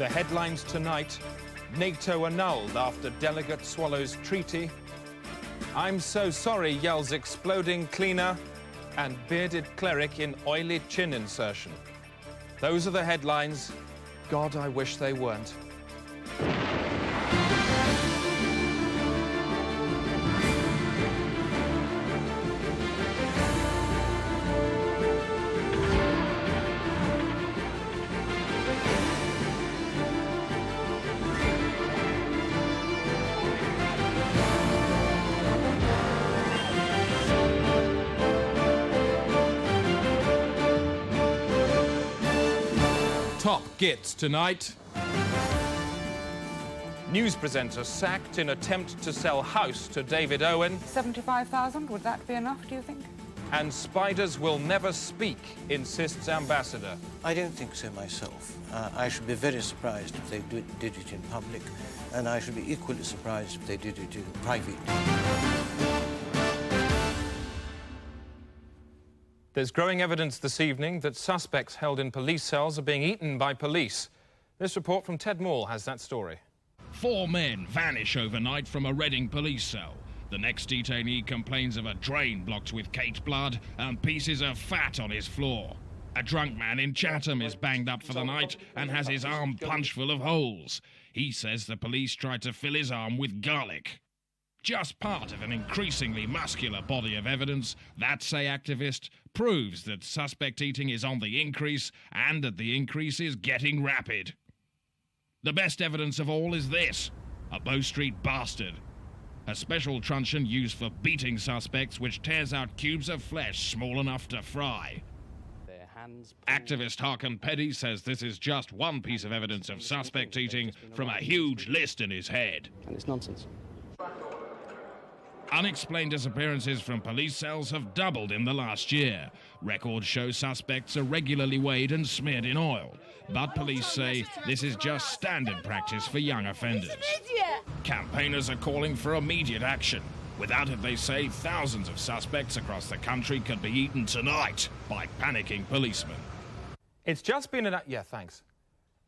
The headlines tonight: NATO annulled after delegate swallows treaty. I'm so sorry, yells exploding cleaner. And bearded cleric in oily chin insertion. Those are the headlines. God, I wish they weren't. Top Gits tonight. News presenter sacked in attempt to sell house to David Owen. 75,000, would that be enough, do you think? And spiders will never speak, insists ambassador. I don't think so myself. I should be very surprised if they did it in public, and I should be equally surprised if they did it in private. There's growing evidence this evening that suspects held in police cells are being eaten by police. This report from Ted Moore has that story. 4 men vanish overnight from a Reading police cell. The next detainee complains of a drain blocked with caked blood and pieces of fat on his floor. A drunk man in Chatham is banged up for the night and has his arm punched full of holes. He says the police tried to fill his arm with garlic. Just part of an increasingly muscular body of evidence, that, say activists, proves that suspect eating is on the increase and that the increase is getting rapid. The best evidence of all is this: a Bow Street bastard. A special truncheon used for beating suspects which tears out cubes of flesh small enough to fry. Activist Harkin Petty says this is just one piece of evidence of suspect eating from a huge list in his head. And it's nonsense. Unexplained disappearances from police cells have doubled in the last year. Records show suspects are regularly weighed and smeared in oil. But police say this is just standard practice for young offenders. Campaigners are calling for immediate action. Without it, they say, thousands of suspects across the country could be eaten tonight by panicking policemen. It's just been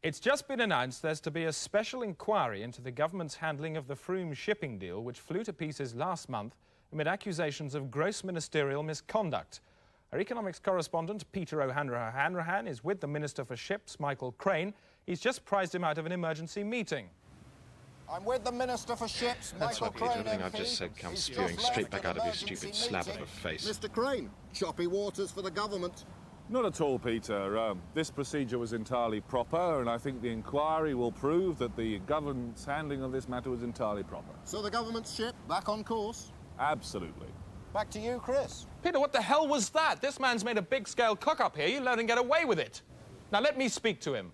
It's just been announced there's to be a special inquiry into the government's handling of the Froome shipping deal, which flew to pieces last month amid accusations of gross ministerial misconduct. Our economics correspondent, Peter O'Hanrahan, is with the Minister for Ships, Michael Crane. He's just prized him out of an emergency meeting. I'm with the Minister for Ships, Michael Crane. That's what everything I've just said comes spewing straight back out of your stupid slab of a face. Mr. Crane, choppy waters for the government. Not at all, Peter. This procedure was entirely proper, and I think the inquiry will prove that the government's handling of this matter was entirely proper. So the government's ship back on course? Absolutely. Back to you, Chris. Peter, what the hell was that? This man's made a big-scale cock-up here. You let him get away with it. Now, let me speak to him.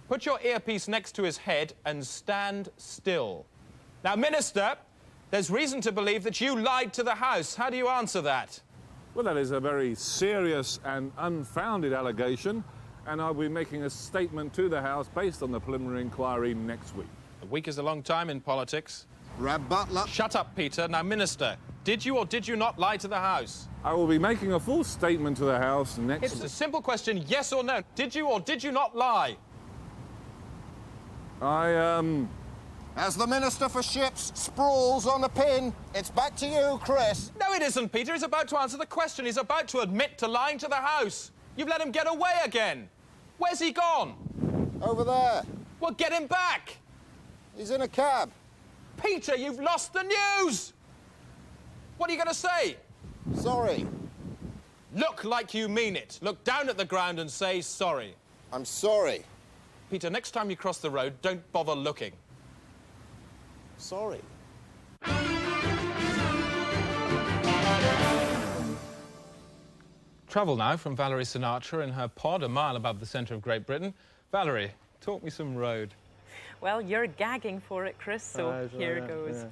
Put your earpiece next to his head and stand still. Now, Minister, there's reason to believe that you lied to the House. How do you answer that? Well, that is a very serious and unfounded allegation, and I'll be making a statement to the House based on the preliminary inquiry next week. A week is a long time in politics. Rab Butler. Shut up, Peter. Now, Minister, did you or did you not lie to the House? I will be making a full statement to the House next week. It's a simple question, yes or no. Did you or did you not lie? As the Minister for Ships sprawls on the pin, it's back to you, Chris. No, it isn't, Peter. He's about to answer the question. He's about to admit to lying to the House. You've let him get away again. Where's he gone? Over there. Well, get him back. He's in a cab. Peter, you've lost the news. What are you going to say? Sorry. Look like you mean it. Look down at the ground and say sorry. I'm sorry. Peter, next time you cross the road, don't bother looking. Sorry. Travel now from Valerie Sinatra in her pod a mile above the centre of Great Britain. Valerie, talk me some road. Well, you're gagging for it, Chris, so here goes. Yeah.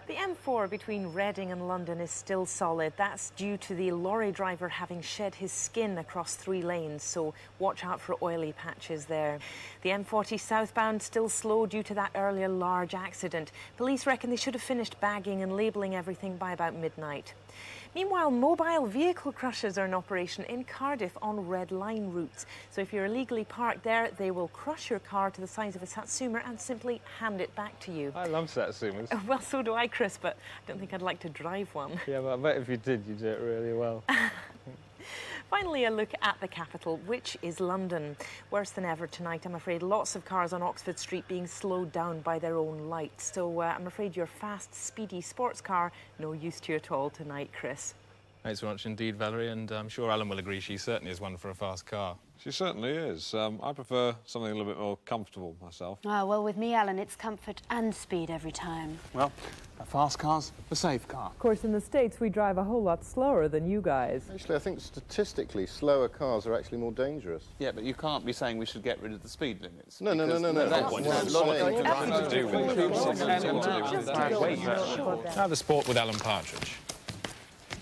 The M4 between Reading and London is still solid. That's due to the lorry driver having shed his skin across 3 lanes, so watch out for oily patches there. The M40 southbound still slow due to that earlier large accident. Police reckon they should have finished bagging and labelling everything by about midnight. Meanwhile, mobile vehicle crushers are in operation in Cardiff on red line routes. So if you're illegally parked there, they will crush your car to the size of a Satsuma and simply hand it back to you. I love Satsumas. Well, so do I, Chris, but I don't think I'd like to drive one. Yeah, but I bet if you did, you'd do it really well. Finally, a look at the capital, which is London. Worse than ever tonight, I'm afraid. Lots of cars on Oxford Street being slowed down by their own lights. So I'm afraid your fast, speedy sports car, no use to you at all tonight, Chris. Thanks very much indeed, Valerie, and I'm sure Alan will agree she certainly is one for a fast car. She certainly is. I prefer something a little bit more comfortable myself. Ah, well, with me, Alan, it's comfort and speed every time. Well, a fast car's a safe car. Of course, in the States, we drive a whole lot slower than you guys. Actually, I think statistically, slower cars are actually more dangerous. Yeah, but you can't be saying we should get rid of the speed limits. No. That's what Nothing to do with Now the sport with Alan Partridge.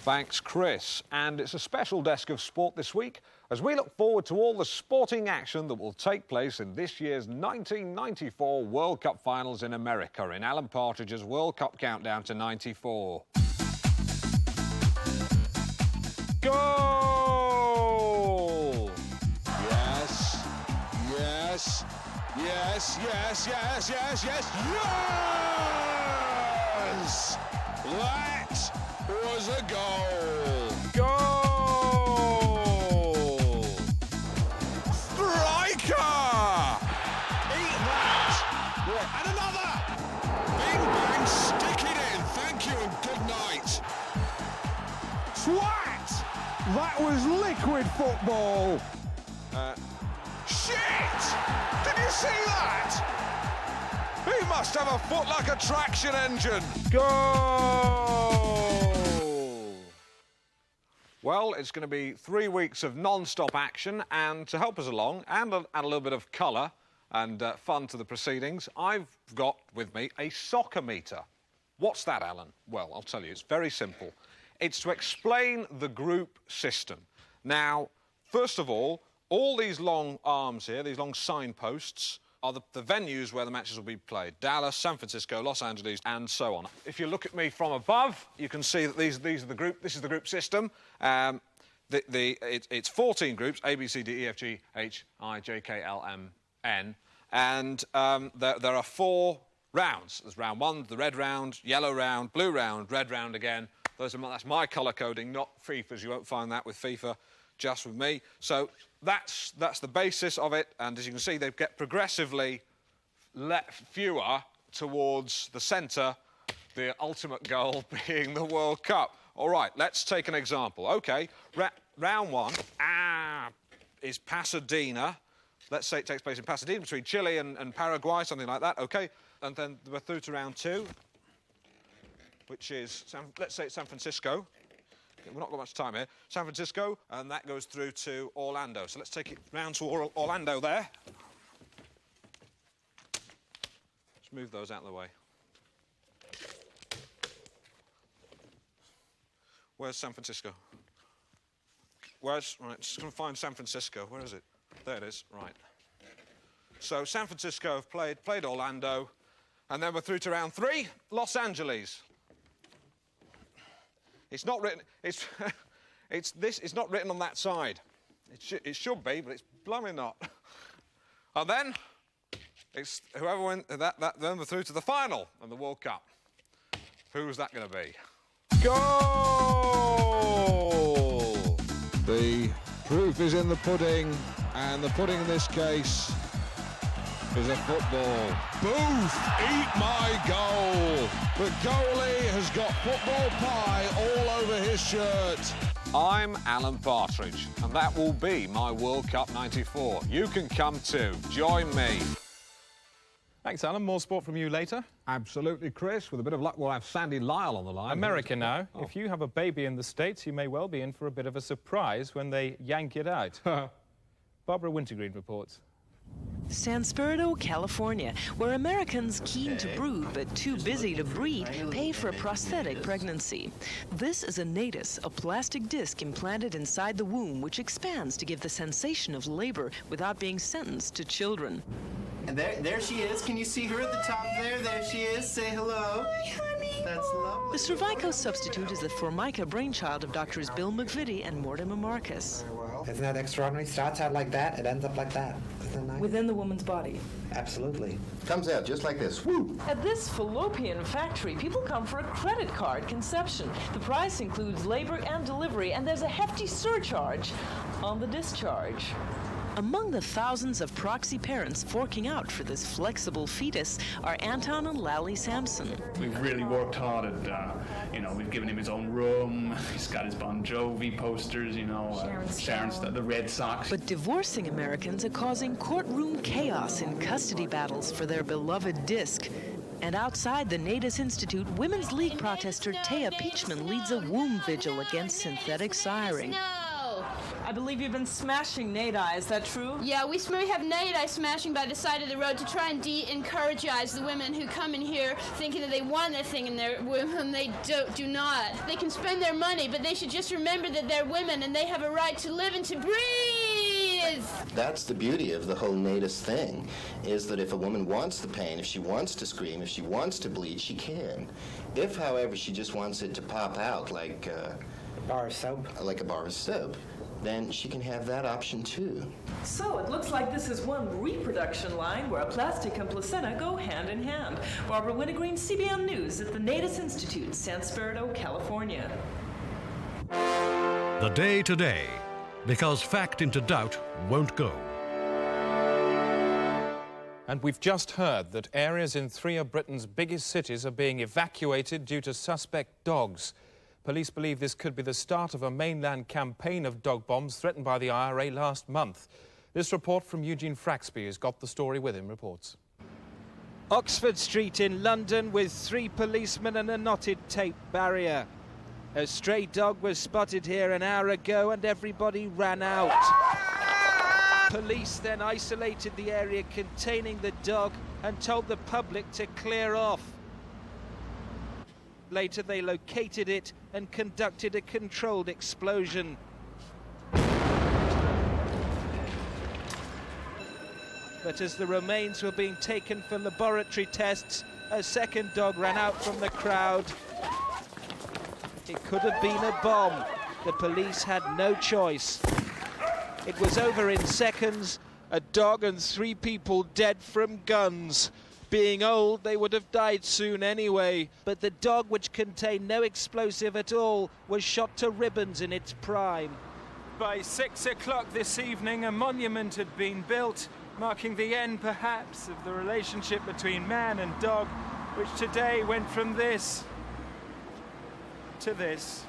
Thanks, Chris. And it's a special desk of sport this week as we look forward to all the sporting action that will take place in this year's 1994 World Cup finals in America in Alan Partridge's World Cup Countdown to 94. Goal! Yes, yes, yes, yes, yes, yes, yes, yes! That was a goal! Goal! Striker! Eat that! And another! Bing bang, stick it in. Thank you and good night. Swat! That was liquid football. Shit! Did you see that? He must have a foot like a traction engine. Goal! Well, it's going to be 3 weeks of non-stop action, and to help us along and add a little bit of colour and fun to the proceedings, I've got with me a soccer meter. What's that, Alan? Well, I'll tell you, it's very simple. It's to explain the group system. Now, first of all these long arms here, these long signposts, are the venues where the matches will be played. Dallas, San Francisco, Los Angeles, and so on. If you look at me from above, you can see that these are the group. This is the group system. It's 14 groups: A, B, C, D, E, F, G, H, I, J, K, L, M, N, and there are 4 rounds. There's round 1, the red round, yellow round, blue round, red round again. That's my colour coding, not FIFA's. You won't find that with FIFA, just with me. So that's the basis of it, and as you can see, they get progressively fewer towards the centre, the ultimate goal being the World Cup. All right, let's take an example. OK, round 1 is Pasadena. Let's say it takes place in Pasadena, between Chile and Paraguay, something like that. OK, and then we're through to round 2, which is, let's say it's San Francisco. We've not got much time here. San Francisco, and that goes through to Orlando. So let's take it round to Orlando there. Let's move those out of the way. Where's San Francisco? Right, just going to find San Francisco. Where is it? There it is, right. So San Francisco have played Orlando, and then we're through to round 3, Los Angeles. It's not written. It's not written on that side. It should be, but it's blooming not. And then it's whoever wins that. Then we're through to the final and the World Cup. Who's that going to be? Goal! The proof is in the pudding, and the pudding in this case is a football. Booth, eat my goal. The goalie has got football pie all over his shirt. I'm Alan Partridge, and that will be my World Cup 94. You can come too. Join me. Thanks, Alan. More sport from you later. Absolutely, Chris. With a bit of luck, we'll have Sandy Lyle on the line. America now. Oh. If you have a baby in the States, you may well be in for a bit of a surprise when they yank it out. Barbara Wintergreen reports. San Spirito, California, where Americans keen to brew but too busy to breed pay for a prosthetic pregnancy. This is a natus, a plastic disc implanted inside the womb which expands to give the sensation of labor without being sentenced to children. And there she is. Can you see her at the top there? There she is. Say hello. That's lovely. The cervical substitute is the Formica brainchild of doctors Bill McVitie and Mortimer Marcus. Isn't that extraordinary? Starts out like that, it ends up like that. Isn't that nice? Within the woman's body. Absolutely. Comes out just like this. Whoop! At this fallopian factory, people come for a credit card conception. The price includes labor and delivery, and there's a hefty surcharge on the discharge. Among the thousands of proxy parents forking out for this flexible fetus are Anton and Lally Sampson. We've really worked hard at, we've given him his own room. He's got his Bon Jovi posters, Sharon, the Red Sox. But divorcing Americans are causing courtroom chaos in custody battles for their beloved disc. And outside the Natus Institute, Women's League protester Taya Peachman leads a womb vigil against synthetic siring. I believe you've been smashing Nadi, is that true? Yeah, we have Nadi smashing by the side of the road to try and de-encourageize the women who come in here thinking that they want a thing in their women. They do not. They can spend their money, but they should just remember that they're women and they have a right to live and to breathe. That's the beauty of the whole Natus thing, is that if a woman wants the pain, if she wants to scream, if she wants to bleed, she can. If, however, she just wants it to pop out like a bar of soap, then she can have that option too. So it looks like this is one reproduction line where a plastic and placenta go hand in hand. Barbara Wintergreen, CBN News at the Natus Institute, San Spirito, California. The day today, because fact into doubt won't go. And we've just heard that areas in 3 of Britain's biggest cities are being evacuated due to suspect dogs. Police believe this could be the start of a mainland campaign of dog bombs threatened by the IRA last month. This report from Eugene Fraxby, who's got the story with him, reports. Oxford Street in London with 3 policemen and a knotted tape barrier. A stray dog was spotted here an hour ago and everybody ran out. Police then isolated the area containing the dog and told the public to clear off. Later they located it and conducted a controlled explosion. But as the remains were being taken for laboratory tests, a second dog ran out from the crowd. It could have been a bomb. The police had no choice. It was over in seconds. A dog and 3 people dead from guns. Being old, they would have died soon anyway. But the dog, which contained no explosive at all, was shot to ribbons in its prime. By 6 o'clock this evening, a monument had been built, marking the end, perhaps, of the relationship between man and dog, which today went from this to this.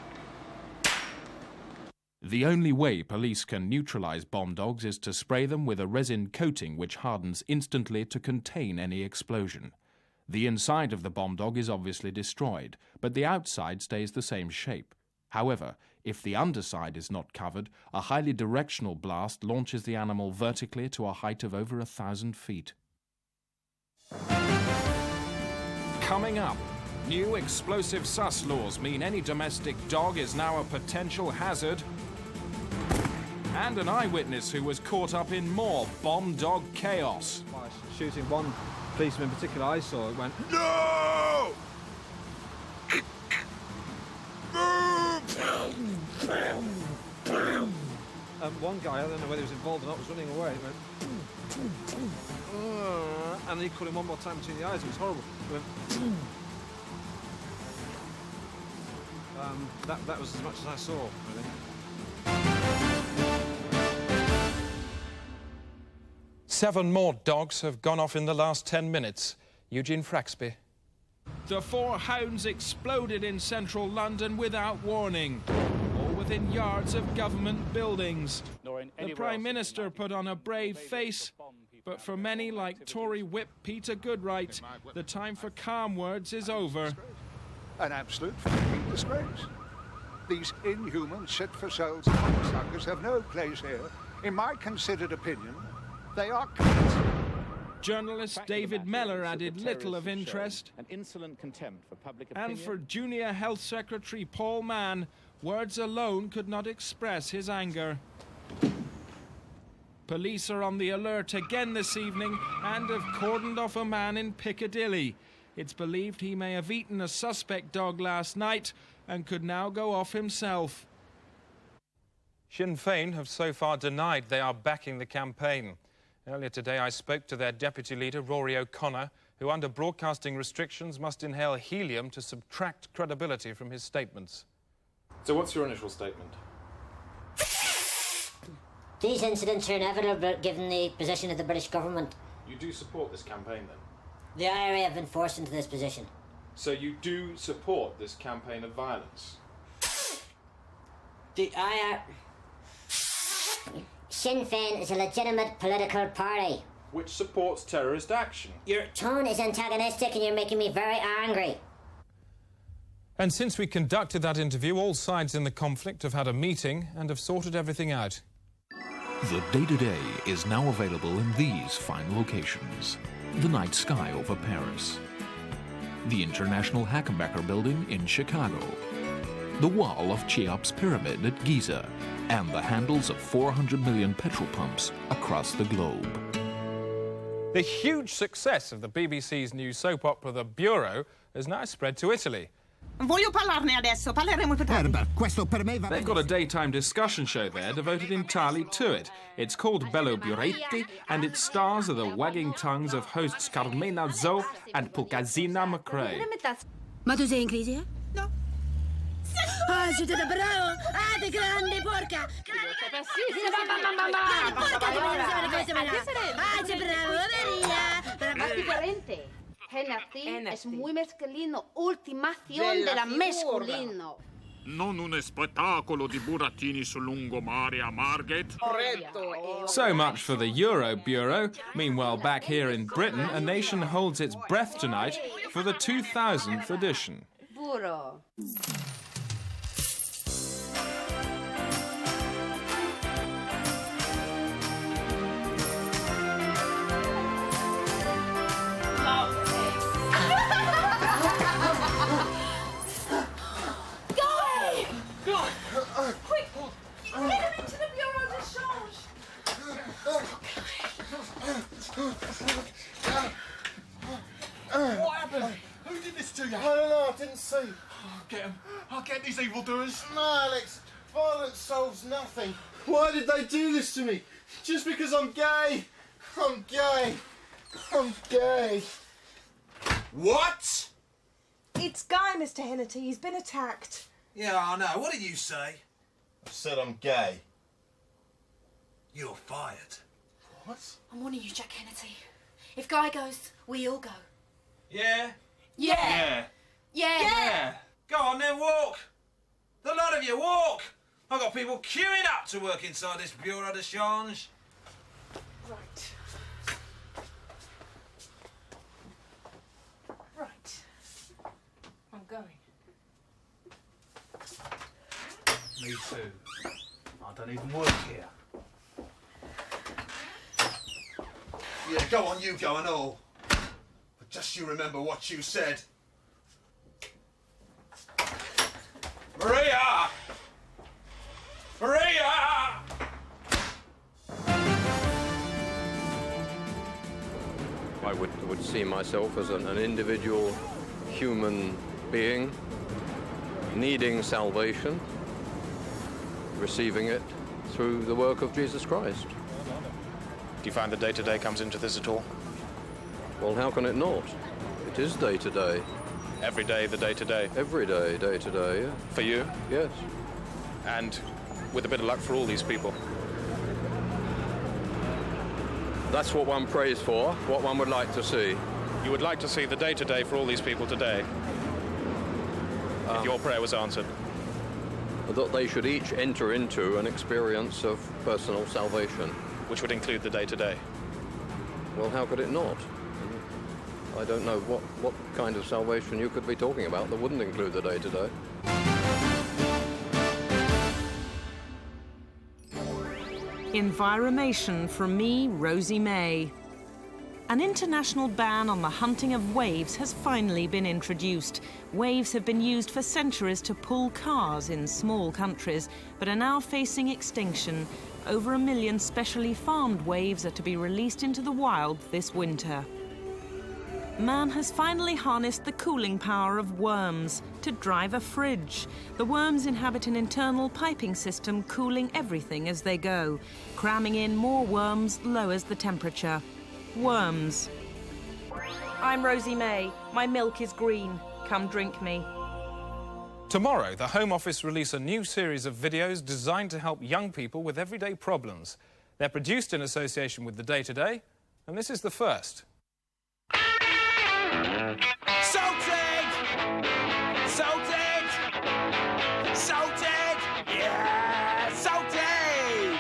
The only way police can neutralise bomb dogs is to spray them with a resin coating which hardens instantly to contain any explosion. The inside of the bomb dog is obviously destroyed, but the outside stays the same shape. However, if the underside is not covered, a highly directional blast launches the animal vertically to a height of over 1,000 feet. Coming up, new explosive sus laws mean any domestic dog is now a potential hazard. And an eyewitness who was caught up in more bomb dog chaos. By shooting one policeman in particular I saw, it went, No! one guy, I don't know whether he was involved or not, was running away. It went, and then he caught him one more time between the eyes. It was horrible. It went, that was as much as I saw, really. 7 more dogs have gone off in the last 10 minutes. Eugene Fraxby. The 4 hounds exploded in central London without warning, all within yards of government buildings. The Prime Minister put on a brave face, but for many like Tory whip Peter Goodright, the time for calm words is over. An absolute fucking disgrace. These inhuman, sit-for-sales cocksuckers have no place here. In my considered opinion, they are cunts. Journalist David Mellor added little of interest. An insolent contempt for public opinion. And for Junior Health Secretary Paul Mann, words alone could not express his anger. Police are on the alert again this evening and have cordoned off a man in Piccadilly. It's believed he may have eaten a suspect dog last night and could now go off himself. Sinn Féin have so far denied they are backing the campaign. Earlier today I spoke to their deputy leader, Rory O'Connor, who under broadcasting restrictions must inhale helium to subtract credibility from his statements. So what's your initial statement? These incidents are inevitable given the position of the British government. You do support this campaign then? The IRA have been forced into this position. So you do support this campaign of violence? The IRA... Sinn Féin is a legitimate political party. Which supports terrorist action. Your tone is antagonistic and you're making me very angry. And since we conducted that interview, all sides in the conflict have had a meeting and have sorted everything out. The Day-to-Day is now available in these fine locations. The night sky over Paris. The International Hackenbecker Building in Chicago. The wall of Cheops Pyramid at Giza. And the handles of 400 million petrol pumps across the globe. The huge success of the BBC's new soap opera The Bureau has now spread to Italy. Voglio parlarne adesso, parleremo più tardi. Questo per me va bene. They've got a daytime discussion show there devoted entirely to it. It's called Bello Buretti, and its stars are the wagging tongues of hosts Carmena Zo and Pulcazina McRae. Ma tu sei in crisi, eh? No. Ah, siete da bravo! Ah, te grande porca! Más diferente. Genati es muy masculino. Ultimación de la masculino. Non un spettacolo di burattini sul lungomare a Margate. So much for the Euro Bureau. Meanwhile, back here in Britain, a nation holds its breath tonight for the 2000th edition. Burro. Quick! Get him into the Bureau de Change! What happened? Who did this to you? I don't know, I didn't see. I'll get him. I'll get these evildoers. No, Alex, violence solves nothing. Why did they do this to me? Just because I'm gay. I'm gay. I'm gay. What? It's Guy, Mr. Hennity. He's been attacked. Yeah, I know. What did you say? I said I'm gay. You're fired. What? I'm warning you, Jack Kennedy. If Guy goes, we all go. Yeah? Yeah. Yeah. Go on then, walk. The lot of you, walk. I've got people queuing up to work inside this Bureau de Change. Right. Right. I'm going. Me too. I don't even work here. Yeah, go on, you go and all. But just you remember what you said. Maria! Maria! I would see myself as an individual human being needing salvation, receiving it through the work of Jesus Christ. Do you find the day-to-day comes into this at all? Well, how can it not? It is day-to-day. Every day, the day-to-day? Every day, day-to-day, yeah. For you? Yes. And with a bit of luck for all these people? That's what one prays for, what one would like to see. You would like to see the day-to-day for all these people today? If your prayer was answered? That they should each enter into an experience of personal salvation. Which would include the day-to-day? Well, how could it not? I don't know what kind of salvation you could be talking about that wouldn't include the day-to-day. Environmation from me, Rosie May. An international ban on the hunting of waves has finally been introduced. Waves have been used for centuries to pull cars in small countries, but are now facing extinction. over 1 million specially farmed waves are to be released into the wild this winter. Man has finally harnessed the cooling power of worms to drive a fridge. The worms inhabit an internal piping system cooling everything as they go. Cramming in more worms lowers the temperature. Worms. I'm Rosie May. My milk is green. Come drink me. Tomorrow, the Home Office release a new series of videos designed to help young people with everyday problems. They're produced in association with the Day-to-Day, and this is the first. Salted! Salted! Salted! Yeah! Salted!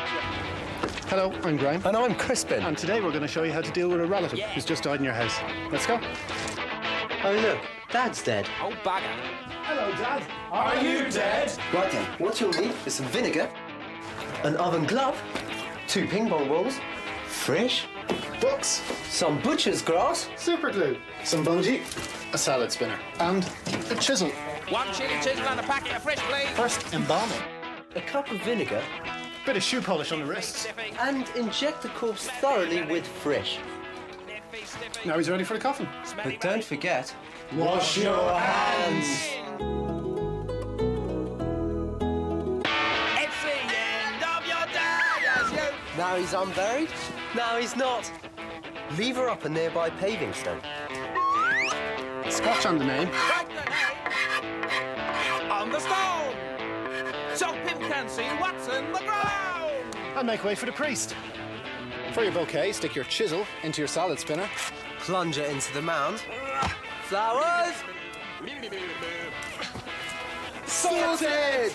Hello, I'm Graham. And I'm Crispin. And today we're going to show you how to deal with a relative who's just died in your house. Let's go. Oh, look, Dad's dead. Oh, bugger. Hello, Dad. Are you dead? Right then, what you'll need is some vinegar, an oven glove, 2 ping pong balls, fish, books, some butcher's grass, super glue, some bungee, a salad spinner, and a chisel. 1 chili chisel and a packet of fresh, please. First, embalming. a cup of vinegar, bit of shoe polish on the wrists, and inject the corpse thoroughly with fresh. Now he's ready for the coffin. But don't forget, wash your hands. It's the end of your day as you... Now he's unburied, now he's not. Leave her up a nearby paving stone. Scotch on the name. Write the name on the stone, so people can see what's in the ground. And make way for the priest. For your bouquet, stick your chisel into your salad spinner. Plunge it into the mound. Flowers! Sorted!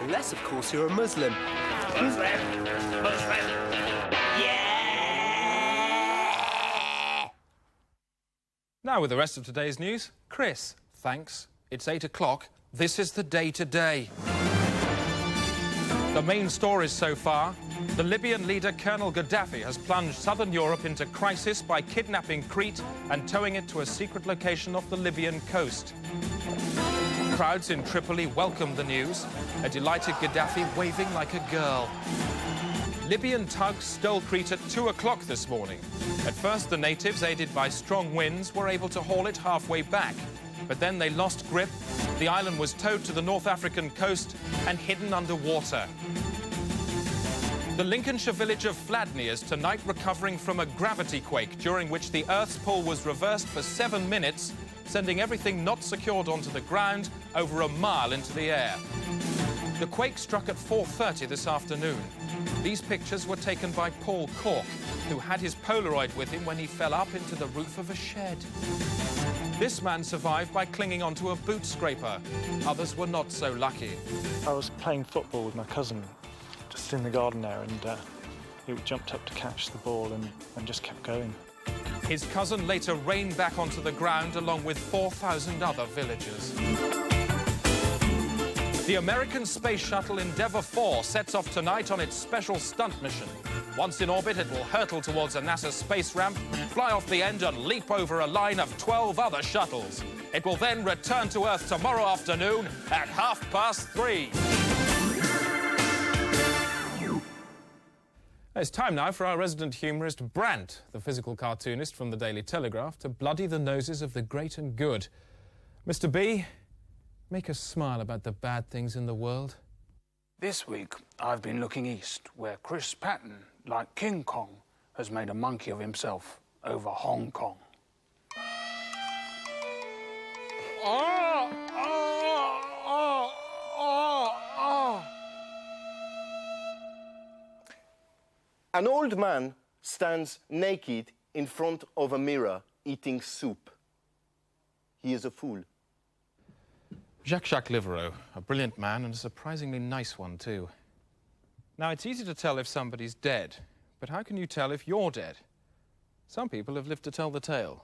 Unless, of course, you're a Muslim. Now with the rest of today's news, Chris, thanks. It's 8 o'clock. This is the Day-to-Day. The main stories so far: the Libyan leader Colonel Gaddafi has plunged southern Europe into crisis by kidnapping Crete and towing it to a secret location off the Libyan coast. Crowds in Tripoli welcomed the news, a delighted Gaddafi waving like a girl. Libyan tugs stole Crete at 2 o'clock this morning. At first, the natives, aided by strong winds, were able to haul it halfway back. But then they lost grip, the island was towed to the North African coast and hidden under water. The Lincolnshire village of Fladney is tonight recovering from a gravity quake during which the Earth's pull was reversed for 7 minutes, sending everything not secured onto the ground over a mile into the air. The quake struck at 4:30 this afternoon. These pictures were taken by Paul Cork, who had his Polaroid with him when he fell up into the roof of a shed. This man survived by clinging onto a boot scraper. Others were not so lucky. I was playing football with my cousin just in the garden there, and he jumped up to catch the ball and just kept going. His cousin later rained back onto the ground along with 4,000 other villagers. The American space shuttle Endeavour 4 sets off tonight on its special stunt mission. Once in orbit, it will hurtle towards a NASA space ramp, fly off the end and leap over a line of 12 other shuttles. It will then return to Earth tomorrow afternoon at 3:30. It's time now for our resident humorist Brant, the physical cartoonist from the Daily Telegraph, to bloody the noses of the great and good. Mr. B, make us smile about the bad things in the world. This week, I've been looking east, where Chris Patton, like King Kong, has made a monkey of himself over Hong Kong. An old man stands naked in front of a mirror eating soup. He is a fool. Jacques Livereau, a brilliant man and a surprisingly nice one too. Now, it's easy to tell if somebody's dead, but how can you tell if you're dead? Some people have lived to tell the tale.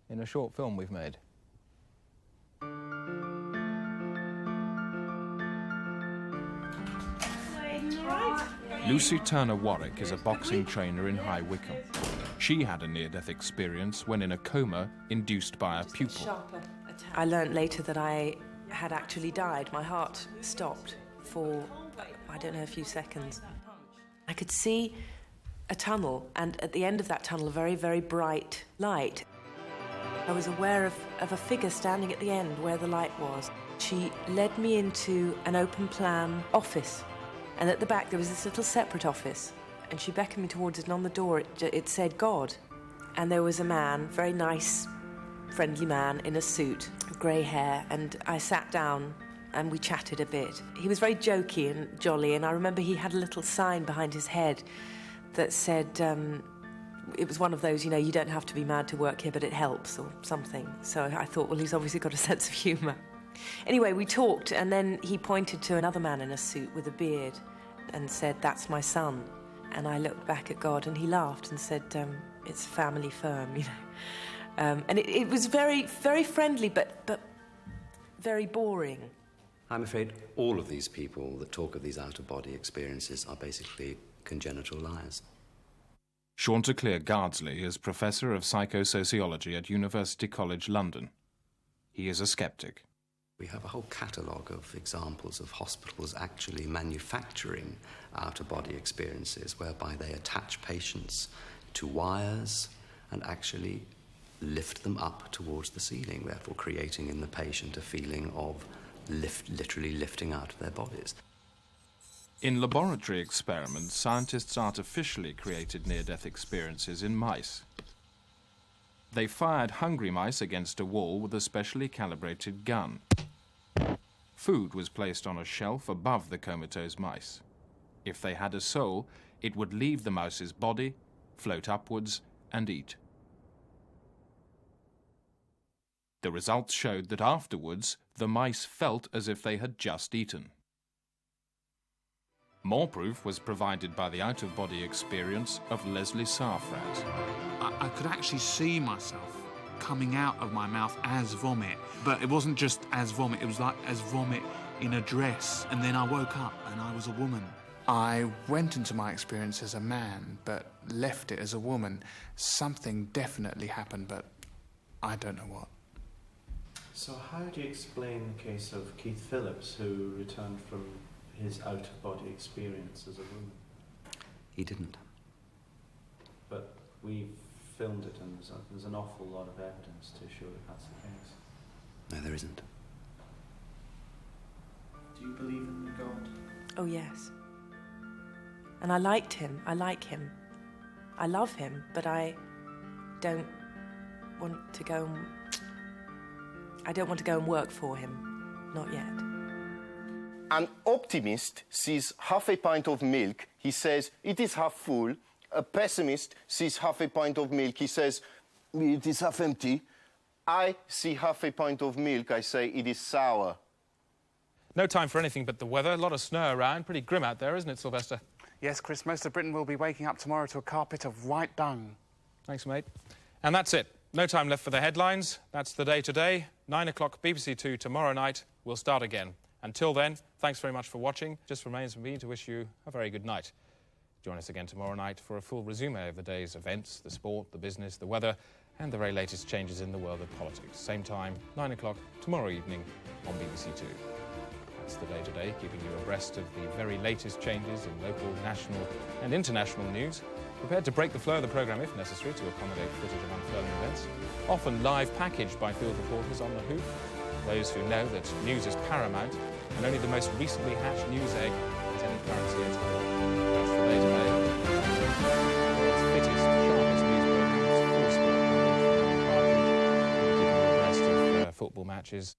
In a short film we've made. Lucy Turner Warwick is a boxing trainer in High Wycombe. She had a near-death experience when in a coma induced by a pupil. I learnt later that I had actually died. My heart stopped for I don't know, a few seconds. I could see a tunnel, and at the end of that tunnel, a very, very bright light. I was aware of a figure standing at the end where the light was. She led me into an open-plan office, and at the back there was this little separate office, and she beckoned me towards it, and on the door it said God. And there was a man, very nice, friendly man in a suit, grey hair, and I sat down and we chatted a bit. He was very jokey and jolly, and I remember he had a little sign behind his head that said, it was one of those, you know, you don't have to be mad to work here, but it helps, or something. So I thought, well, he's obviously got a sense of humour. Anyway, we talked, and then he pointed to another man in a suit with a beard and said, that's my son. And I looked back at God, and he laughed and said, it's a family firm, you know. And it was very, very friendly, but very boring. I'm afraid all of these people that talk of these out-of-body experiences are basically congenital liars. Chanticleer Gardsley is Professor of Psychosociology at University College London. He is a skeptic. We have a whole catalogue of examples of hospitals actually manufacturing out-of-body experiences whereby they attach patients to wires and actually lift them up towards the ceiling, therefore creating in the patient a feeling of literally lifting out of their bodies. In laboratory experiments, scientists artificially created near-death experiences in mice. They fired hungry mice against a wall with a specially calibrated gun. Food was placed on a shelf above the comatose mice. If they had a soul, it would leave the mouse's body, float upwards, and eat. The results showed that afterwards, the mice felt as if they had just eaten. More proof was provided by the out-of-body experience of Leslie Safrat. I could actually see myself coming out of my mouth as vomit, but it wasn't just as vomit, it was like as vomit in a dress, and then I woke up and I was a woman. I went into my experience as a man, but left it as a woman. Something definitely happened, but I don't know what. So how do you explain the case of Keith Phillips, who returned from his out-of-body experience as a woman? He didn't. But we filmed it, and there's an awful lot of evidence to show that that's the case. No, there isn't. Do you believe in God? Oh, yes. And I liked him. I like him. I love him, but I don't want to go and work for him. Not yet. An optimist sees half a pint of milk, he says, it is half full. A pessimist sees half a pint of milk, he says, it is half empty. I see half a pint of milk, I say, it is sour. No time for anything but the weather. A lot of snow around. Pretty grim out there, isn't it, Sylvester? Yes, Chris, most of Britain will be waking up tomorrow to a carpet of white dung. Thanks, mate. And that's it. No time left for the headlines. That's the day today. 9 o'clock BBC Two tomorrow night. We'll start again. Until then, thanks very much for watching. Just remains for me to wish you a very good night. Join us again tomorrow night for a full resume of the day's events, the sport, the business, the weather, and the very latest changes in the world of politics. Same time, 9 o'clock tomorrow evening on BBC Two. That's the day today, keeping you abreast of the very latest changes in local, national and international news. Prepared to break the flow of the programme if necessary to accommodate footage of unfurling events. Often live packaged by field reporters on the hoof. Those who know that news is paramount and only the most recently hatched news egg has any currency at all. That's the day today. Its fittest, sharpest news programmes, full sport coverage, keeping you abreast of football matches.